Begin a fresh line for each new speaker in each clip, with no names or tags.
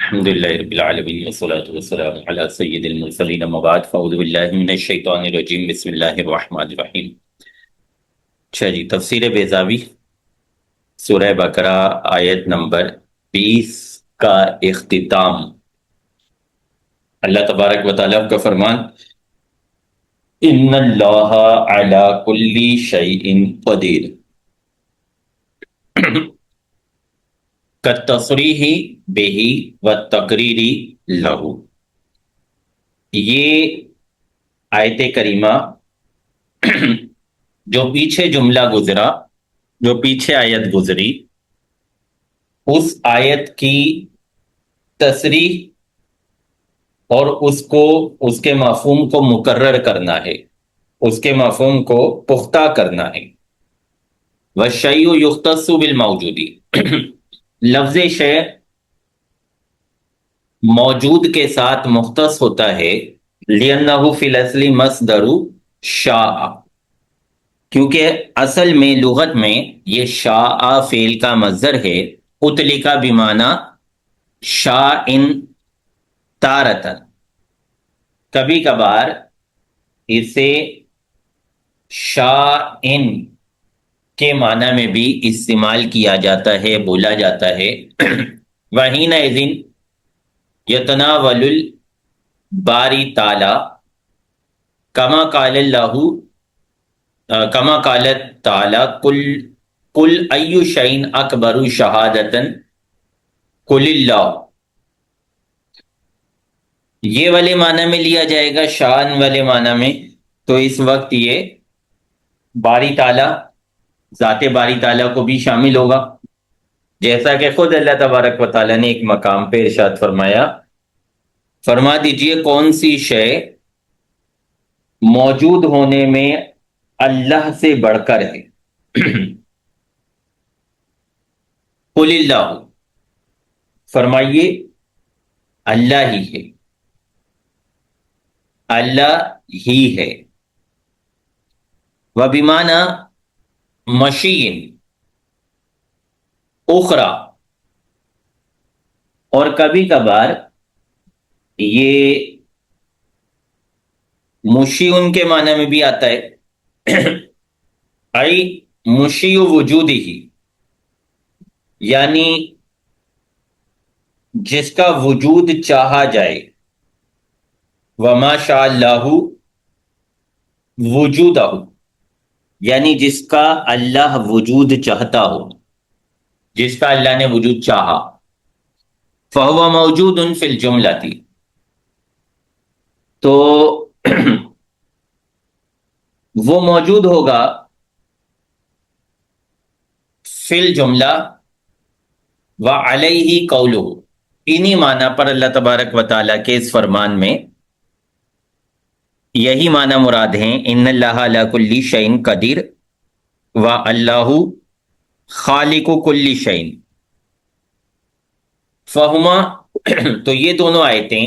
الحمد للہ رب العالمین والصلاة والسلام علی سید المرسلین اما بعد فاعوذ باللہ من الشیطان الرجیم بسم اللہ الرحمن الرحیم۔ اچھا جی، تفسیر بیضاوی سورہ بقرہ آیت نمبر 20 کا اختتام۔ اللہ تبارک و تعالیٰ کا فرمان، ان اللہ علی کل شیء قدیر کالتصریح بہ والتقریر لہ۔ یہ آیت کریمہ جو پیچھے جملہ گزرا، جو پیچھے آیت گزری، اس آیت کی تصریح اور اس کے مفہوم کو مقرر کرنا ہے، اس کے مفہوم کو پختہ کرنا ہے۔ والشیء یختص بالموجود، لفظ شے موجود کے ساتھ مختص ہوتا ہے، لأنہ فی الاصل مصدر شاء، کیونکہ اصل میں لغت میں یہ شاء فعل کا مصدر ہے، اطلق بمعنی شاء تارتن، کبھی کبھار اسے شاء کے معنی میں بھی استعمال کیا جاتا ہے، بولا جاتا ہے۔ وحینئذ یتناول الباری تعالی کما قال اللہ، کما قالت تعالی قل ای شیء اکبر شہادۃ قل اللہ۔ یہ والے معنی میں لیا جائے گا، شان والے معنی میں، تو اس وقت یہ باری تعالی، ذات باری تعالیٰ کو بھی شامل ہوگا، جیسا کہ خود اللہ تبارک و تعالیٰ نے ایک مقام پہ ارشاد فرمایا، فرما دیجئے کون سی شے موجود ہونے میں اللہ سے بڑھ کر ہے۔ قل اللہ، فرمائیے اللہ ہی ہے، اللہ ہی ہے۔ وبمعنی مشین اخرى، اور کبھی کبھار یہ مشیون کے معنی میں بھی آتا ہے، ای مشی وجودی ہی، یعنی جس کا وجود چاہا جائے، وما شاء اللہ وجودہ، یعنی جس کا اللہ وجود چاہتا ہو، جس کا اللہ نے وجود چاہا۔ فہو موجود فی الجملۃ، تو وہ موجود ہوگا فی الجملہ، وعلیہ قولہ، انہی معنی پر اللہ تبارک و تعالیٰ کے اس فرمان میں یہی معنی مراد ہیں، ان اللہ علی کل شیء قدیر و اللہ خالق کل شیء۔ فہما، تو یہ دونوں آیتیں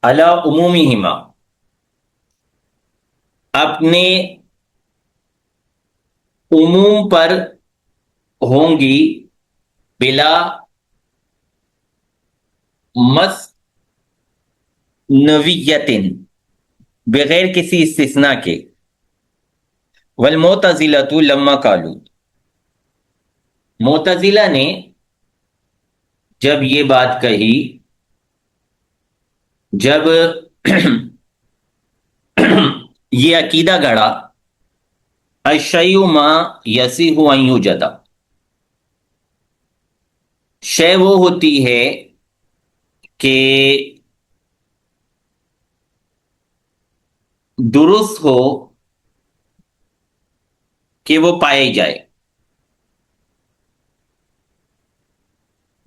علی عمومہما، اپنے عموم پر ہوں گی، بلا مثنویت، بغیر کسی استثناء کے۔ والمعتزلۃ لما قالوا، معتزلہ نے جب یہ بات کہی، جب یہ عقیدہ گڑا، الشیء ما یصح ان یوجد، شے وہ ہوتی ہے کہ درست ہو کہ وہ پائے جائے،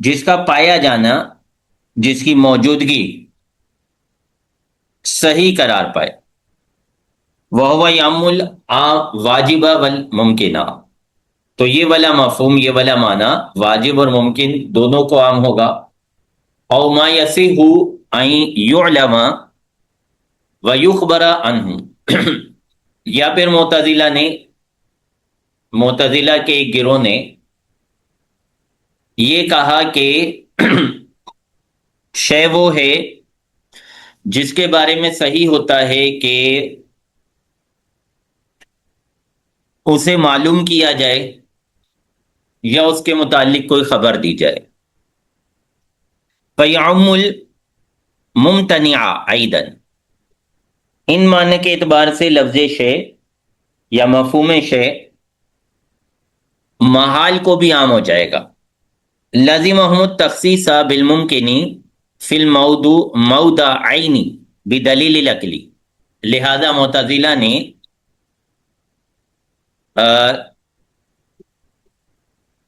جس کا پایا جانا، جس کی موجودگی صحیح قرار پائے۔ وَهُوَ يَعُمُّ الْواجِبَ وَالْمُمْكِنَ، تو یہ والا مفہوم، یہ والا معنی واجب اور ممکن دونوں کو عام ہوگا۔ او ما یصح ان یعلم ویخبر عنہ، یا پھر معتزلہ کے ایک گروہ نے یہ کہا کہ شے وہ ہے جس کے بارے میں صحیح ہوتا ہے کہ اسے معلوم کیا جائے یا اس کے متعلق کوئی خبر دی جائے. فَيَعُمُّ الْمُمْتَنِعَ أَيْضًا، ان معنی کے اعتبار سے لفظ شے یا مفہوم شے محال کو بھی عام ہو جائے گا. لازمہم التخصیص بالممکن فی الموضعین بدلیل العقل، لہذا معتزلہ نے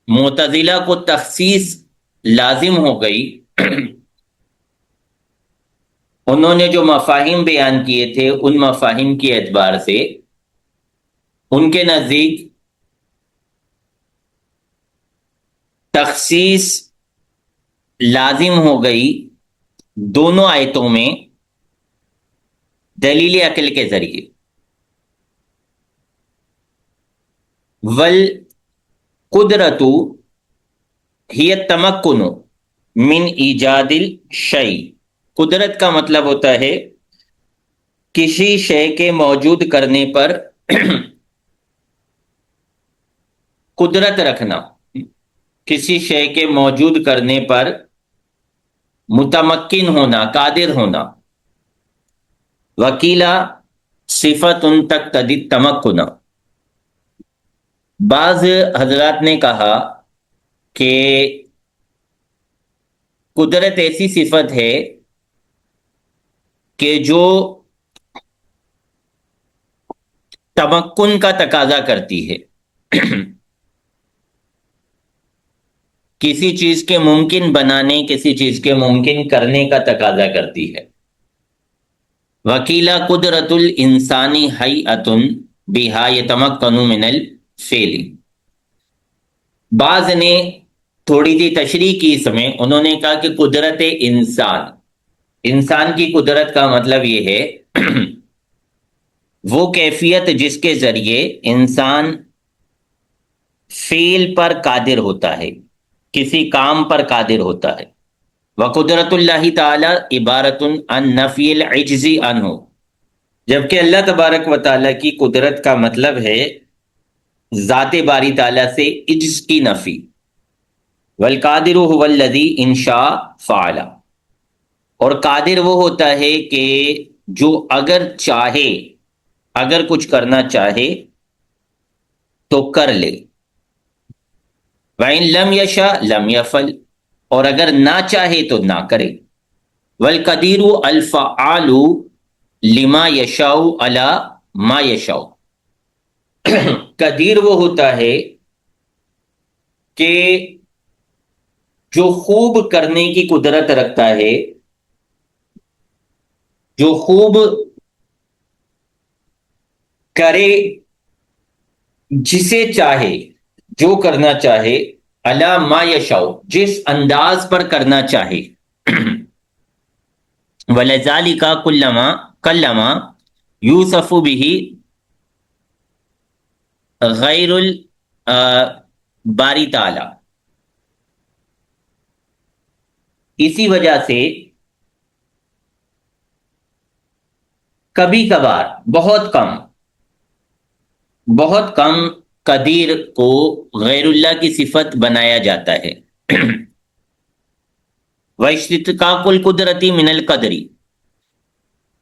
معتزلہ کو تخصیص لازم ہو گئی. انہوں نے جو مفاہیم بیان کیے تھے ان مفاہیم کے اعتبار سے ان کے نزدیک تخصیص لازم ہو گئی دونوں آیتوں میں دلیل عقل کے ذریعے. والقدرت ہی التمکن من ایجاد الشیء، قدرت کا مطلب ہوتا ہے کسی شے کے موجود کرنے پر قدرت رکھنا، کسی شے کے موجود کرنے پر متمکن ہونا، قادر ہونا. وکیلا صفت تقتضی التمکن، بعض حضرات نے کہا کہ قدرت ایسی صفت ہے کہ جو تمکن کا تقاضا کرتی ہے، کسی چیز کے ممکن بنانے، کسی چیز کے ممکن کرنے کا تقاضا کرتی ہے. وکیلا قدرت الانسانی حیئۃ بہا یتمکن من الفعل، بعض نے تھوڑی سی تشریح کی اس میں، انہوں نے کہا کہ قدرت انسان کی قدرت کا مطلب یہ ہے وہ کیفیت جس کے ذریعے انسان فعل پر قادر ہوتا ہے، کسی کام پر قادر ہوتا ہے. وقدرت اللہ تعالی عبارت عن نفی العجز عنہ، جبکہ اللہ تبارک و تعالیٰ کی قدرت کا مطلب ہے ذات باری تعالیٰ سے عجز کی نفی. والقادر هو الذی ان شاء فعل، اور قادر وہ ہوتا ہے کہ جو اگر چاہے، اگر کچھ کرنا چاہے تو کر لے. وَإِن لَمْ يَشَأْ لَمْ يَفْعَلْ، اور اگر نہ چاہے تو نہ کرے. وَالْقَدِيرُ الْفَعَّالُ لِمَا يَشَاءُ عَلَى مَا يَشَاءُ، قدیر وہ ہوتا ہے کہ جو خوب کرنے کی قدرت رکھتا ہے، جو خوب کرے جسے چاہے، جو کرنا چاہے، علی ما یشاء، جس انداز پر کرنا چاہے. وَلَذَلِكَ كَلَّمَا یوصف بہ غیر الباری تعالی، اسی وجہ سے کبھی کبھار، بہت کم قدیر کو غیر اللہ کی صفت بنایا جاتا ہے. وَاشْتِقَاقُ الْقُدْرَةِ مِنَ الْقَدْرِ،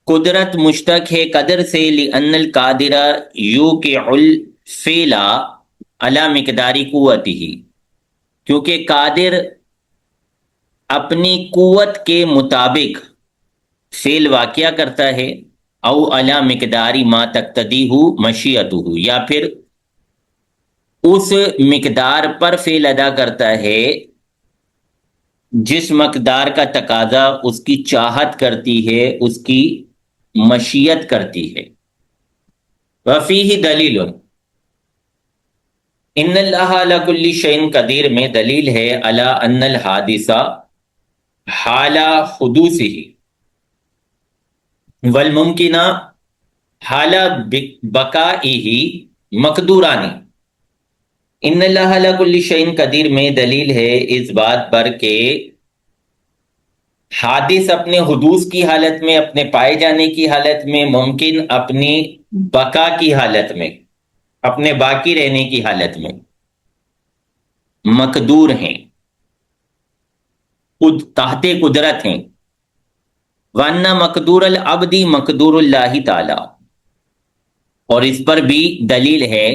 قدرت مشتق ہے قدر سے. لِأَنَّ الْقَادِرَ يُوقِعُ الْفِعْلَ عَلَى مِقْدَارِ قُوَّتِهِ، کیونکہ قادر اپنی قوت کے مطابق فعل واقعہ کرتا ہے. او علی مقدار ما تقتضیہ مشیئتہ، یا پھر اس مقدار پر فعل ادا کرتا ہے جس مقدار کا تقاضا اس کی چاہت کرتی ہے، اس کی مشیت کرتی ہے. وفیہ دلیل، ان اللہ علی کل شیء قدیر میں دلیل ہے علی ان الحادث حال حدوثہ والممکنہ حال بقائہ مقدورانی. ان اللہ علی کل شیء قدیر میں دلیل ہے اس بات پر کہ حادث اپنے حدوث کی حالت میں، اپنے پائے جانے کی حالت میں، ممکن اپنی بقا کی حالت میں، اپنے باقی رہنے کی حالت میں مقدور ہیں، خود تحت قدرت ہیں۔ وَأَنَّ مقدور العبد مقدور اللہ تعالی، اور اس پر بھی دلیل ہے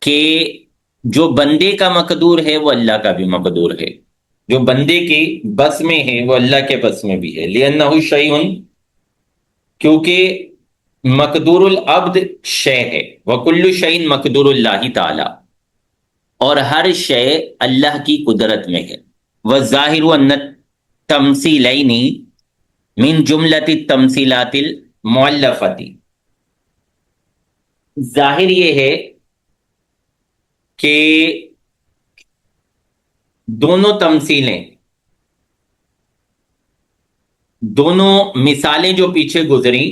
کہ جو بندے کا مقدور ہے وہ اللہ کا بھی مقدور ہے، جو بندے کے بس میں ہے وہ اللہ کے بس میں بھی ہے۔ لِأَنَّهُ شَيْءٌ، کیونکہ مقدور العبد شے ہے، وَكُلُّ شَيْءٍ مقدور اللہ تعالی، اور ہر شے اللہ کی قدرت میں ہے۔ وَالظَّاهِرُ أَنَّ التَّمْثِيلَيْنِ من جملۃ التمثیلات المؤلفۃ، ظاہر یہ ہے کہ دونوں تمثیلیں، دونوں مثالیں جو پیچھے گزری،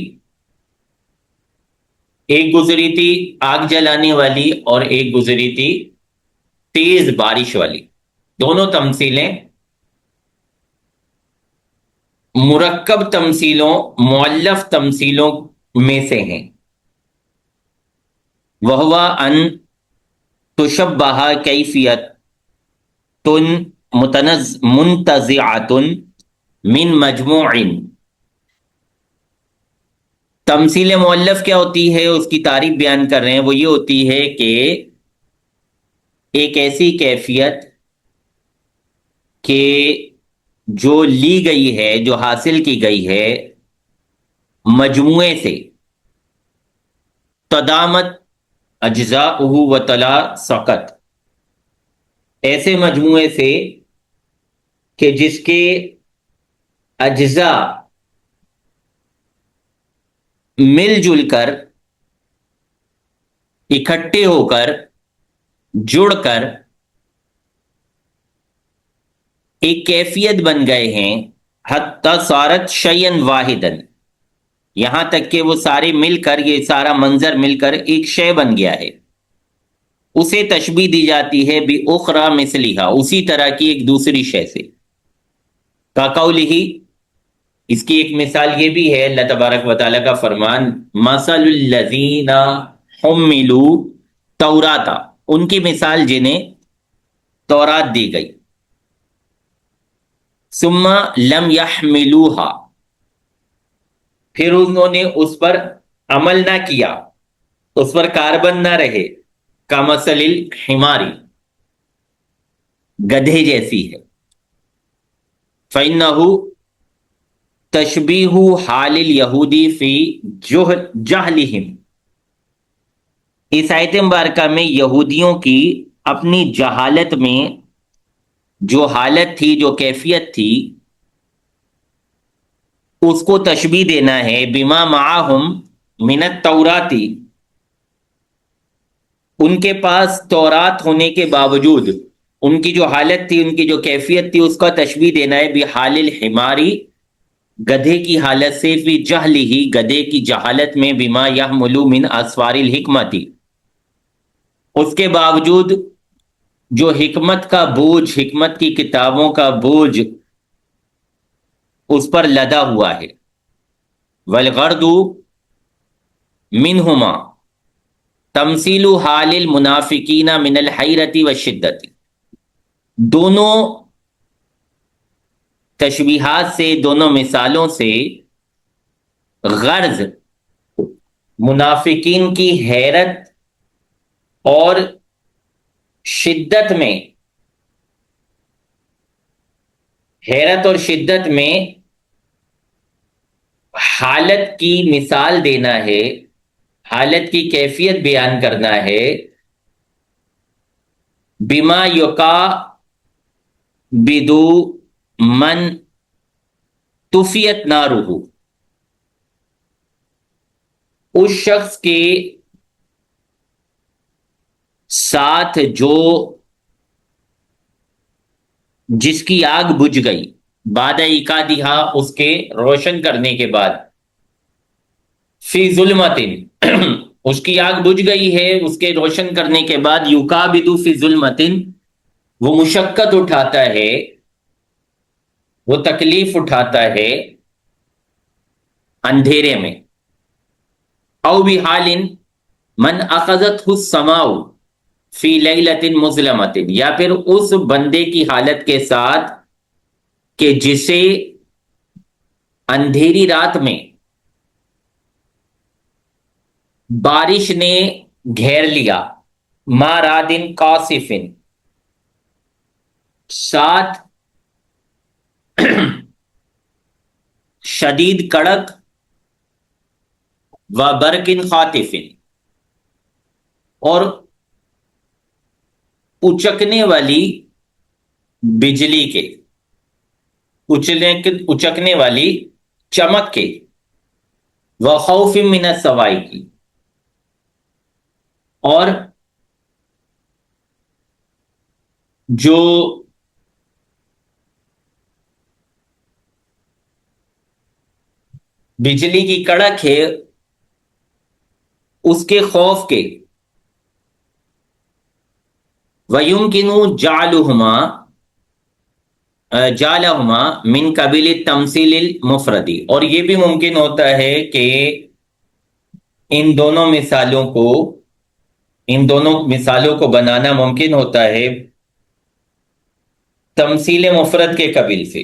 ایک گزری تھی آگ جلانے والی اور ایک گزری تھی تیز بارش والی، دونوں تمثیلیں مرکب تمثیلوں، مؤلف تمثیلوں میں سے ہیں۔ وَهُوَ أَن تُشَبَّهَ كَيْفِيَّةٌ مُنْتَزِعَةٌ مِنْ مجموع۔ تمثیل مؤلف کیا ہوتی ہے، اس کی تعریف بیان کر رہے ہیں، وہ یہ ہوتی ہے کہ ایک ایسی کیفیت کہ جو لی گئی ہے، جو حاصل کی گئی ہے مجموعے سے، تدامت اجزاءہ وتلا سقط، ایسے مجموعے سے کہ جس کے اجزاء مل جل کر، اکٹھے ہو کر، جڑ کر ایک کیفیت بن گئے ہیں، حتی صارت شیئا واحدا، یہاں تک کہ وہ سارے مل کر، یہ سارا منظر مل کر ایک شے بن گیا ہے۔ اسے تشبیہ دی جاتی ہے بِأُخْرَى مِثْلِهَا، اسی طرح کی ایک دوسری شے سے۔ كَقَوْلِهِ، اس کی ایک مثال یہ بھی ہے اللہ تبارک و تعالیٰ کا فرمان، مَثَلُ الَّذِينَ حُمِّلُوا التَّوْرَاةَ، ان کی مثال جنہیں تورات دی گئی، ثُمَّ لَمْ يَحْمِلُوهَا، پھر انہوں نے اس پر عمل نہ کیا، اس پر کاربند نہ رہے، کَمَثَلِ الْحِمَارِ، گدھے جیسی ہے۔ فَإِنَّهُ تشبیہ حال الیہودی فی جہلہم، اس آیت مبارکہ میں یہودیوں کی اپنی جہالت میں جو حالت تھی، جو کیفیت تھی، اس کو تشبیہ دینا ہے بما معہم من التوراۃ، ان کے پاس تورات ہونے کے باوجود ان کی جو حالت تھی، ان کی جو کیفیت تھی، اس کا تشبیہ دینا ہے بحال الحماری، گدھے کی حالت سے، فی جہلہ، گدھے کی جہالت میں، بما یحمل من اسفار الحکمت، اس کے باوجود جو حکمت کا بوجھ، حکمت کی کتابوں کا بوجھ اس پر لدا ہوا ہے۔ والغرض منہما تمثیل حال المنافقین من الحیرۃ والشدۃ، دونوں تشبیہات سے، دونوں مثالوں سے غرض منافقین کی حیرت اور شدت میں، حیرت اور شدت میں حالت کی مثال دینا ہے، حالت کی کیفیت بیان کرنا ہے، بما یقع بدو من طفیت نارہ، اس شخص کے ساتھ جو جس کی آگ بجھ گئی، بعد ایقادھا، اس کے روشن کرنے کے بعد، فی ظلمت، اس کی آگ بجھ گئی ہے، اس کے روشن کرنے کے بعد، یقابد فی ظلمت، وہ مشقت اٹھاتا ہے، وہ تکلیف اٹھاتا ہے اندھیرے میں. او بحال من اخذت السماء فی لیلۃ مظلمۃ، یا پھر اس بندے کی حالت کے ساتھ کہ جسے اندھیری رات میں بارش نے گھیر لیا، ما رادن قاصفن، ساتھ شدید کڑک، و برقن خاطفن، اور اچکنے والی بجلی کے، اچکنے والی چمک کے، و خوف من السوائی کی، اور جو بجلی کی کڑک ہے اس کے خوف کے. وَيُمْكِنُ جَعْلَهُمَا مِنْ قَبِلِ التَّمْثِيلِ الْمُفْرَدِ، اور یہ بھی ممکن ہوتا ہے کہ ان دونوں مثالوں کو بنانا ممکن ہوتا ہے تمثیل مفرد کے قبیل سے.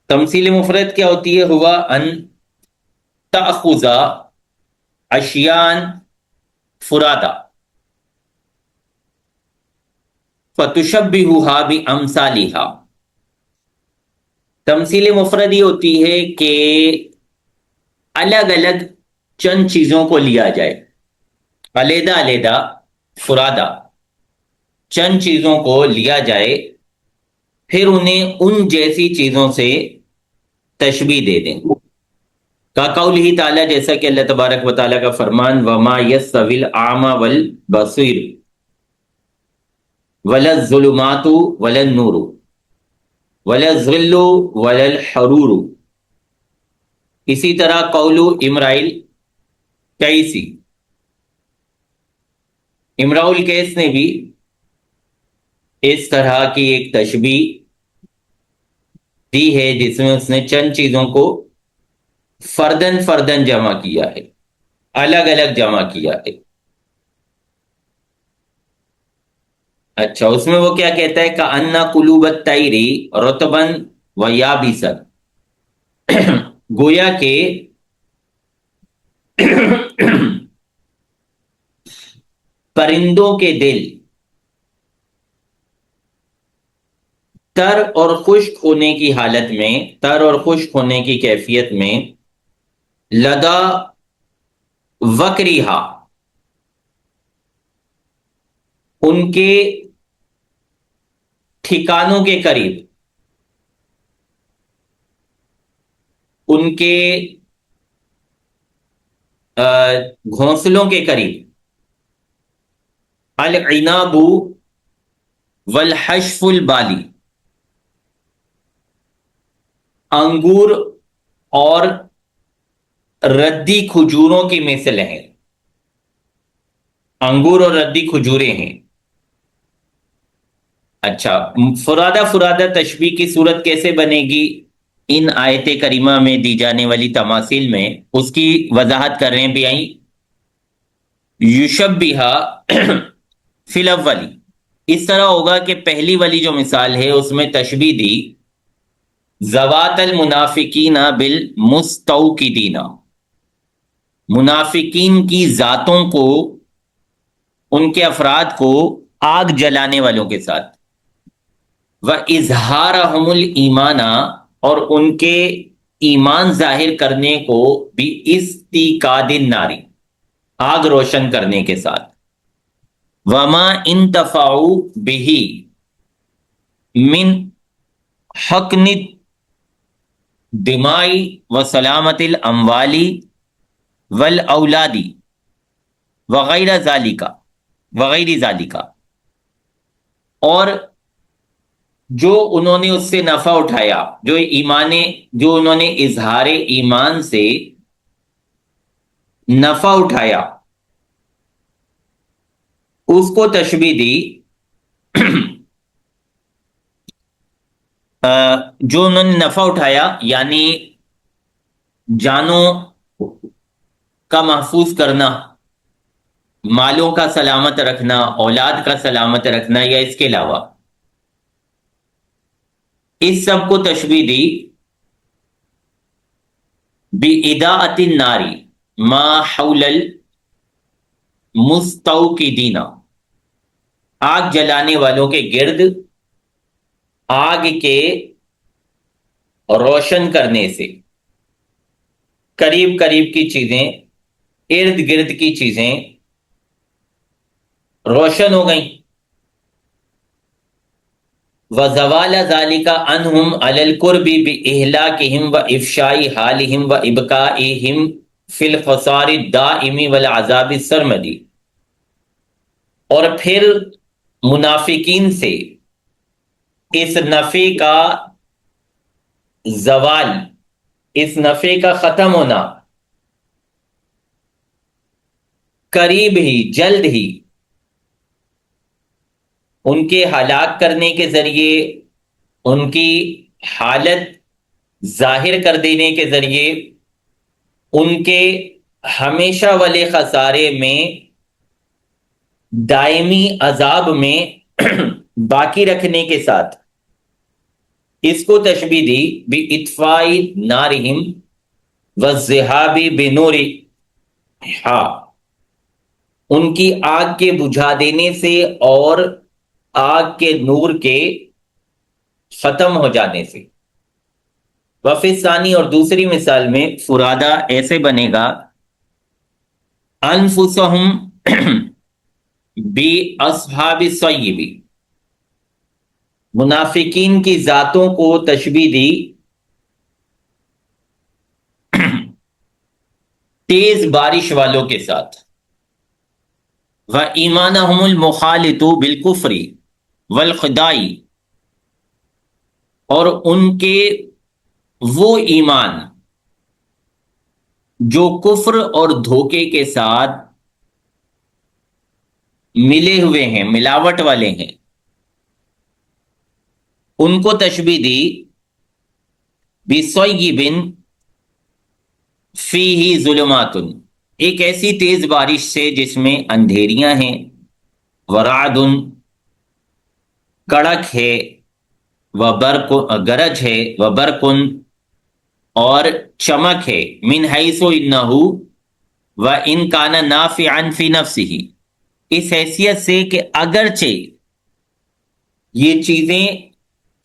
تمثیل مفرد کیا ہوتی ہے؟ ہوا ان تأخذ اشیاء فرادا فتشبہها بامثالها. تمثیل مفرد یہ ہوتی ہے کہ الگ الگ چند چیزوں کو لیا جائے، علیحدہ علیحدہ، فرادا، چند چیزوں کو لیا جائے، پھر انہیں ان جیسی چیزوں سے تشبیہ دے دیں. کا قولہ تعالیٰ، جیسا کہ اللہ تبارک و تعالیٰ کا فرمان، وما یستوی الاعمی والبصیر ولا الظلمات ولا النور ولا الظل ولا الحرور. اسی طرح قول امرائیل کیسی، امراء القیس نے بھی اس طرح کی ایک تشبیہ دی ہے جس میں اس نے چند چیزوں کو فردن فردن جمع کیا ہے، الگ الگ جمع کیا ہے. اچھا، اس میں وہ کیا کہتا ہے؟ کأن قلوب الطیر رطبا و یابسا، گویا کہ پرندوں کے دل تر اور خشک ہونے کی حالت میں، تر اور خشک ہونے کی کیفیت میں، لدا وکریہا، ان کے ٹھکانوں کے قریب، ان کے گھونسلوں کے قریب، العناب والحشف البالی، انگور اور ردی کھجوروں کی مثل ہیں، انگور اور ردی کھجوریں ہیں. اچھا، فرادہ فرادہ تشبیہ کی صورت کیسے بنے گی؟ ان آیت کریمہ میں دی جانے والی تماثیل میں اس کی وضاحت کر رہے ہیں بھی آئیں. یشبہا فی الاولی، اس طرح ہوگا کہ پہلی والی جو مثال ہے اس میں تشبیہ دی ذوات المنافقین بالمستوقدین، منافقین کی ذاتوں کو، ان کے افراد کو آگ جلانے والوں کے ساتھ، وَإِظْهَارَهُمُ الْإِيمَانَ، اور ان کے ایمان ظاہر کرنے کو بھی استیقاد الناری، آگ روشن کرنے کے ساتھ. وَمَا انتفعوا بِهِ مِنْ حَقْنِ الدِّمَاءِ وَسَلَامَةِ الْأَمْوَالِ وَالْأَوْلَادِ وغیرہ ذالک، اور جو انہوں نے اس سے نفع اٹھایا، جو انہوں نے اظہار ایمان سے نفع اٹھایا، اس کو تشبیہ دی جو انہوں نے نفع اٹھایا یعنی جانوں کا محفوظ کرنا، مالوں کا سلامت رکھنا، اولاد کا سلامت رکھنا، یا اس کے علاوہ، اس سب کو تشبیہ دی بِإِضَاءَةِ النَّارِ مَا حَوْلَ الْمُسْتَوْقِدِينَ، آگ جلانے والوں کے گرد آگ کے روشن کرنے سے، قریب قریب کی چیزیں، ارد گرد کی چیزیں روشن ہو گئیں. وَزَوَالَ ذَلِكَ عَنْهُمْ عَلَى الْقُرْبِ بِإِهْلَاكِهِمْ وَإِفْشَاءِ حَالِهِمْ وَإِبْقَائِهِمْ فِي الْخَسَارِ الدَّائِمِ وَالْعَذَابِ السَّرْمَدِ. اور پھر منافقین سے اس نفع کا زوال، اس نفع کا ختم ہونا قریب ہی، جلد ہی، ان کے ہلاک کرنے کے ذریعے، ان کی حالت ظاہر کر دینے کے ذریعے، ان کے ہمیشہ والے خسارے میں، دائمی عذاب میں باقی رکھنے کے ساتھ اس کو تشبیہ دی بِإِطْفَاءِ نَارِهِمْ وَالذِّهَابِ بِنُورِهَا، ان کی آگ کے بجھا دینے سے اور آگ کے نور کے ختم ہو جانے سے. وفی ثانی، اور دوسری مثال میں فرادہ ایسے بنے گا انفسہم بی اصحاب الصیب، منافقین کی ذاتوں کو تشبیہ دی تیز بارش والوں کے ساتھ. وَإِيمَانَهُمُ الْمُخَالِطُ بِالْكُفْرِ وَالْخِدَاعِ، اور ان کے وہ ایمان جو کفر اور دھوکے کے ساتھ ملے ہوئے ہیں، ملاوٹ والے ہیں، ان کو تشبیہ دی بِصَيِّبٍ فِيهِ ظُلُمَاتٌ، ایک ایسی تیز بارش سے جس میں اندھیریاں ہیں، ورعد، کڑک ہے، وبرق، گرج ہے، وبرقن، اور چمک ہے، من حیث انہ وان کان نافعا فی نفسہ، اس حیثیت سے کہ اگرچہ یہ چیزیں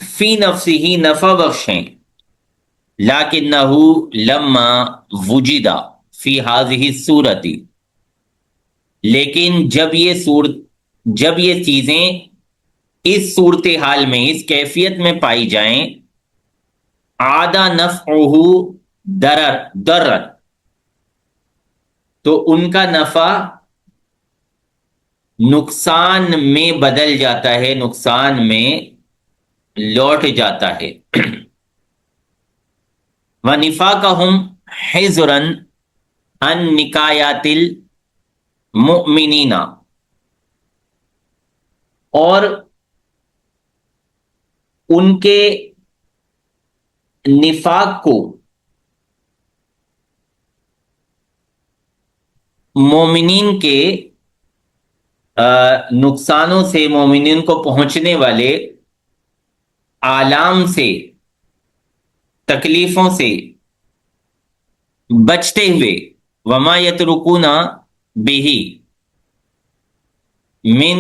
فی نفسہ نفع بخش ہیں، لیکنہ لما وجد فی ہذہ الصورت، لیکن جب یہ چیزیں اس صورتحال میں، اس کیفیت میں پائی جائیں، عاد نفعہ ضرر، تو ان کا نفع نقصان میں بدل جاتا ہے، نقصان میں لوٹ جاتا ہے. وَنِفَاقَهُمْ حِذْرًا عَنْ نِکایاتِ الْمُؤْمِنِینَ، اور ان کے نفاق کو مومنین کے نقصانوں سے، مومنین کو پہنچنے والے آلام سے، تکلیفوں سے بچتے ہوئے، وما یترکون بہ من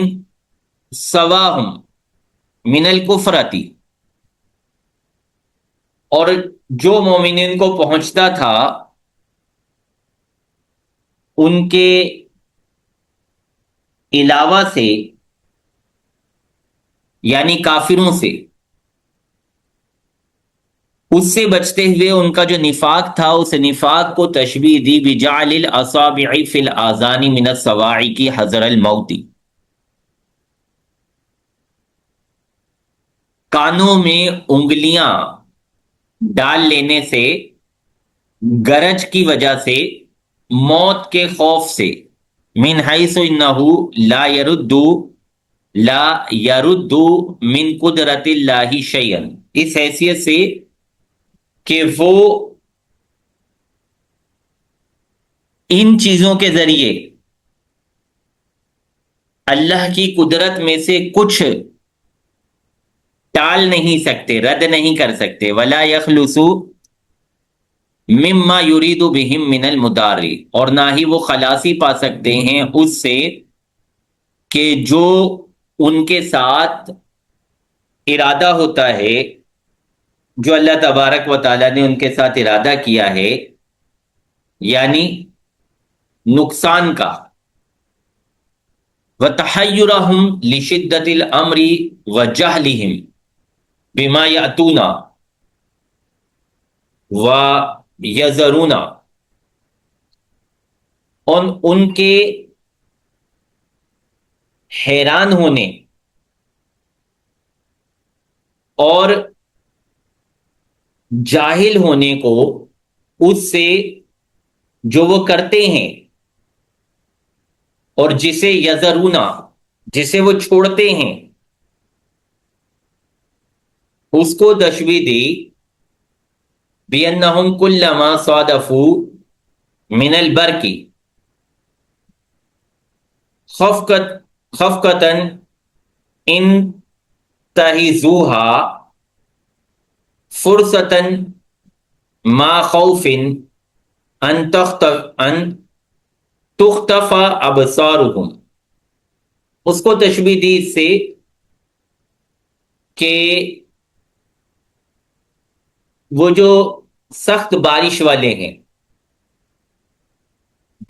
سواہم من الکفرتی، اور جو مومنین کو پہنچتا تھا ان کے علاوہ سے، یعنی کافروں سے، اس سے بچتے ہوئے ان کا جو نفاق تھا، اس نفاق کو تشبیہ دی بجعل الاصابع فی الاذان من الصواعق حذر الموت، کانوں میں انگلیاں ڈال لینے سے، گرج کی وجہ سے، موت کے خوف سے، من حیث انہ لا یرد من قدرت اللہ شیئا، اس حیثیت سے کہ وہ ان چیزوں کے ذریعے اللہ کی قدرت میں سے کچھ ٹال نہیں سکتے، رد نہیں کر سکتے. ولا یخلص مما یرید بہم من المدار، اور نہ ہی وہ خلاصی پا سکتے ہیں اس سے کہ جو ان کے ساتھ ارادہ ہوتا ہے، جو اللہ تبارک و تعالیٰ نے ان کے ساتھ ارادہ کیا ہے، یعنی نقصان کا. وَتَحَيُّرَهُمْ لِشِدَّةِ الْأَمْرِ وَجَهْلِهِمْ بِمَا يَأْتُونَ وَيَذَرُونَ، ان کے حیران ہونے اور جاہل ہونے کو اس سے جو وہ کرتے ہیں، اور جسے یذرونا، جسے وہ چھوڑتے ہیں، اس کو تشبیہ دی بِأَنَّهُمْ كُلَّمَا صَادَفُوا مِنَ الْبَرْقِ خَفْقَةً انتهزوها فرصة ما خوف ان تخطف ابصارهم. اس کو تشبیہ دی اس سے کہ وہ جو سخت بارش والے ہیں،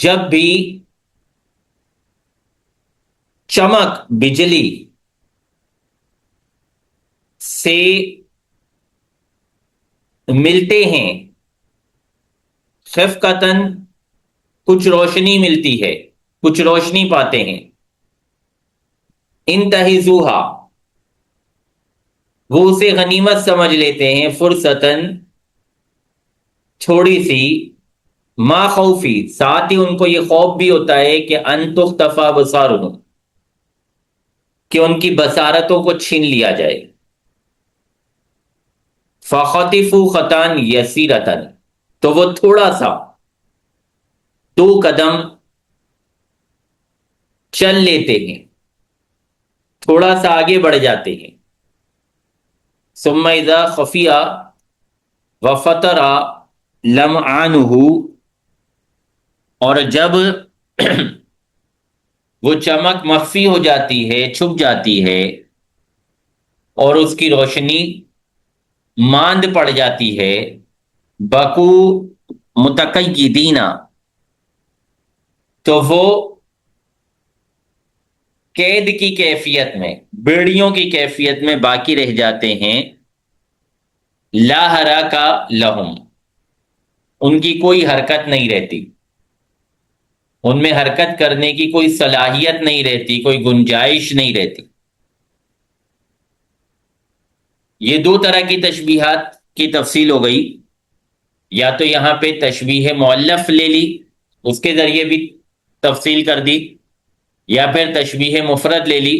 جب بھی چمک بجلی سے ملتے ہیں، خفقتاً کچھ روشنی ملتی ہے، کچھ روشنی پاتے ہیں، انتہزوہا وہ اسے غنیمت سمجھ لیتے ہیں، فرصتاً تھوڑی سی، ما خوفی ساتھ ہی ان کو یہ خوف بھی ہوتا ہے کہ ان تخطف ابصارہم، کہ ان کی بصارتوں کو چھین لیا جائے. فَخَطِفُوا خَطًا يَسِيرَةً، تو وہ تھوڑا سا 2 قدم چل لیتے ہیں، تھوڑا سا آگے بڑھ جاتے ہیں. ثُمَّ إِذَا خَفِيَ وَفَطَرَ لَمْعَانُهُ، اور جب وہ چمک مخفی ہو جاتی ہے، چھپ جاتی ہے، اور اس کی روشنی ماند پڑ جاتی ہے، بقو متقیدین، تو وہ قید کی کیفیت میں، بیڑیوں کی کیفیت میں باقی رہ جاتے ہیں. لا حراک لہم، ان کی کوئی حرکت نہیں رہتی، ان میں حرکت کرنے کی کوئی صلاحیت نہیں رہتی، کوئی گنجائش نہیں رہتی. یہ 2 طرح کی تشبیہات کی تفصیل ہو گئی. یا تو یہاں پہ تشبیہ مؤلف لے لی، اس کے ذریعے بھی تفصیل کر دی، یا پھر تشبیہ مفرد لے لی،